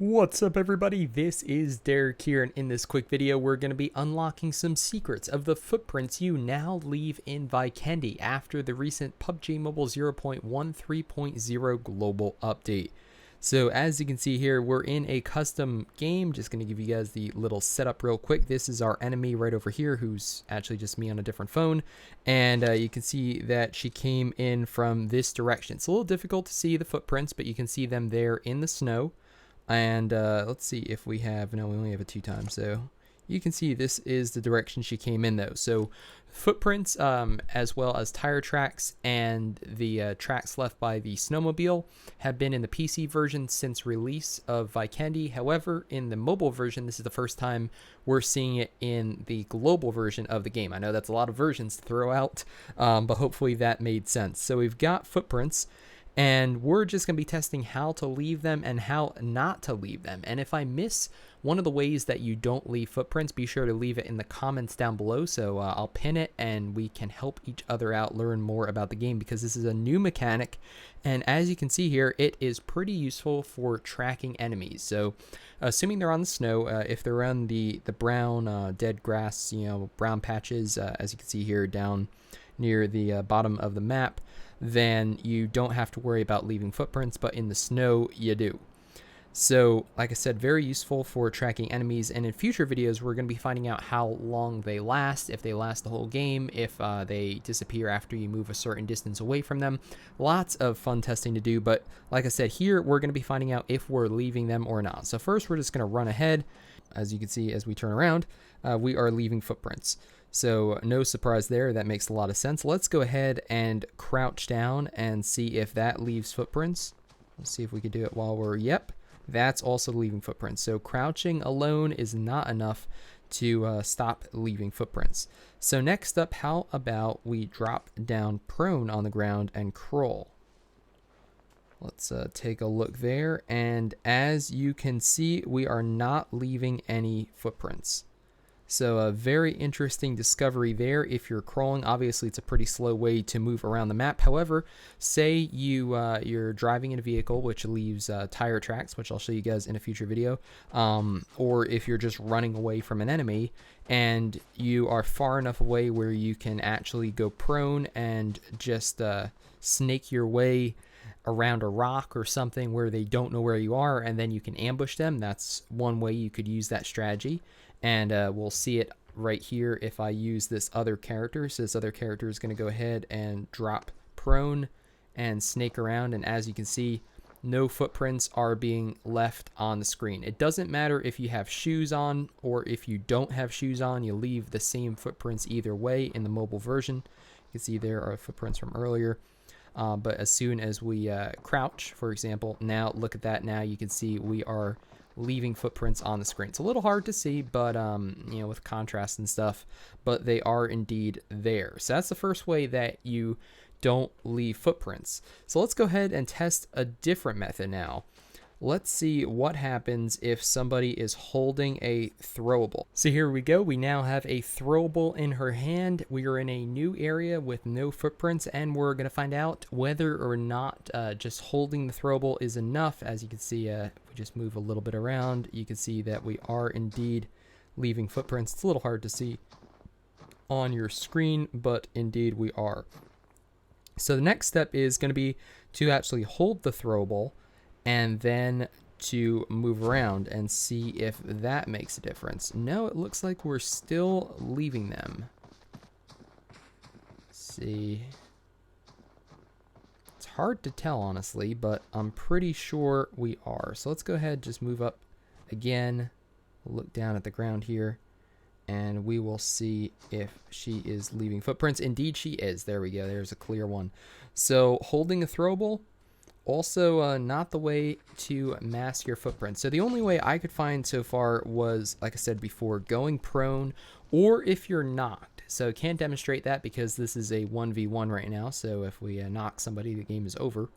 What's up everybody, this is Derek here, and in this quick video we're going to be unlocking some secrets of the footprints you now leave in Vikendi after the recent PUBG Mobile 0.13.0 global update. So as you can see here, we're in a custom game. Just going to give you guys the little setup real quick. This is our enemy right over here, who's actually just me on a different phone, and you can see that she came in from this direction. It's a little difficult to see the footprints, but you can see them there in the snow. And let's see if we have, no, we only have it 2 times, so you can see this is the direction she came in though. So footprints, as well as tire tracks and the tracks left by the snowmobile, have been in the PC version since release of Vikendi. However, in the mobile version, this is the first time we're seeing it in the global version of the game. I know that's a lot of versions to throw out, but hopefully that made sense. So we've got footprints, and we're just going to be testing how to leave them and how not to leave them. And if I miss one of the ways that you don't leave footprints, be sure to leave it in the comments down below. So I'll pin it and we can help each other out, learn more about the game, because this is a new mechanic. And as you can see here, it is pretty useful for tracking enemies. So assuming they're on the snow, if they're on the brown dead grass, brown patches, as you can see here down near the bottom of the map, then you don't have to worry about leaving footprints, but in the snow you do. So like I said, very useful for tracking enemies, and in future videos we're going to be finding out how long they last, if they last the whole game, if they disappear after you move a certain distance away from them. Lots of fun testing to do, but like I said, here we're going to be finding out if we're leaving them or not. So first we're just going to run ahead. As you can see, as we turn around, we are leaving footprints. So no surprise there, that makes a lot of sense. Let's go ahead and crouch down and see if that leaves footprints. Let's see if we could do it while we're, yep, that's also leaving footprints. So crouching alone is not enough to stop leaving footprints. So next up, how about we drop down prone on the ground and crawl? Let's take a look there, and as you can see, we are not leaving any footprints. So a very interesting discovery there. If you're crawling, obviously it's a pretty slow way to move around the map. However, say you're driving in a vehicle which leaves tire tracks, which I'll show you guys in a future video, or if you're just running away from an enemy and you are far enough away where you can actually go prone and just snake your way around a rock or something where they don't know where you are, and then you can ambush them. That's one way you could use that strategy. And we'll see it right here if I use this other character. So this other character is going to go ahead and drop prone and snake around, and as you can see, no footprints are being left on the screen. It doesn't matter if you have shoes on or if you don't have shoes on, you leave the same footprints either way in the mobile version. You can see there are footprints from earlier. But as soon as we crouch, for example, now look at that. Now you can see we are leaving footprints on the screen. It's a little hard to see, but with contrast and stuff, but they are indeed there. So that's the first way that you don't leave footprints. So let's go ahead and test a different method now. Let's see what happens if somebody is holding a throwable. So here we go. We now have a throwable in her hand. We are in a new area with no footprints, and we're going to find out whether or not just holding the throwable is enough. As you can see, if we just move a little bit around, you can see that we are indeed leaving footprints. It's a little hard to see on your screen, but indeed we are. So the next step is going to be to actually hold the throwable and then to move around and see if that makes a difference. No, it looks like we're still leaving them. Let's see. It's hard to tell, honestly, but I'm pretty sure we are. So let's go ahead, just move up again, look down at the ground here, and we will see if she is leaving footprints. Indeed she is. There we go. There's a clear one. So holding a throwable, also not the way to mask your footprints. So the only way I could find so far was, like I said before, going prone, or if you're knocked. So can't demonstrate that because this is a 1v1 right now. So if we knock somebody, the game is over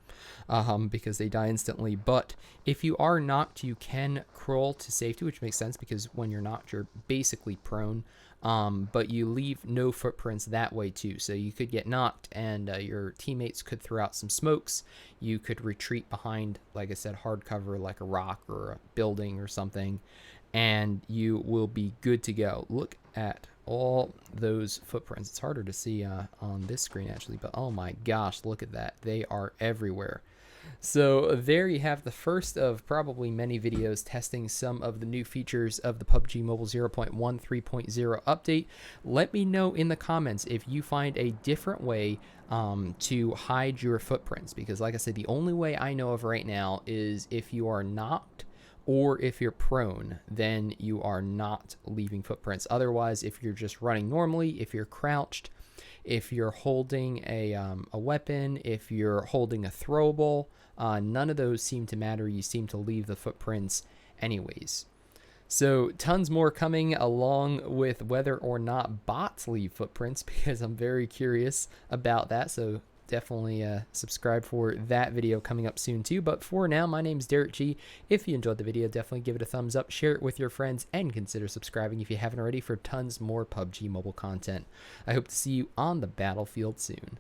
because they die instantly. But if you are knocked, you can crawl to safety, which makes sense because when you're knocked, you're basically prone. but you leave no footprints that way too. So you could get knocked and your teammates could throw out some smokes. You could retreat behind, like I said, hard cover like a rock or a building or something, and you will be good to go. Look at all those footprints. It's harder to see on this screen actually, but oh my gosh, look at that. They are everywhere. So there you have the first of probably many videos testing some of the new features of the PUBG Mobile 0.1 3.0 update. Let me know in the comments if you find a different way to hide your footprints, because like I said, the only way I know of right now is if you are knocked or if you're prone, then you are not leaving footprints. Otherwise, if you're just running normally, if you're crouched, if you're holding a weapon, if you're holding a throwable, none of those seem to matter. You seem to leave the footprints anyways. So tons more coming, along with whether or not bots leave footprints, because I'm very curious about that. So definitely subscribe for that video coming up soon too. But for now, my name's Derek G. If you enjoyed the video, definitely give it a thumbs up, share it with your friends, and consider subscribing if you haven't already for tons more PUBG mobile content. I hope to see you on the battlefield soon.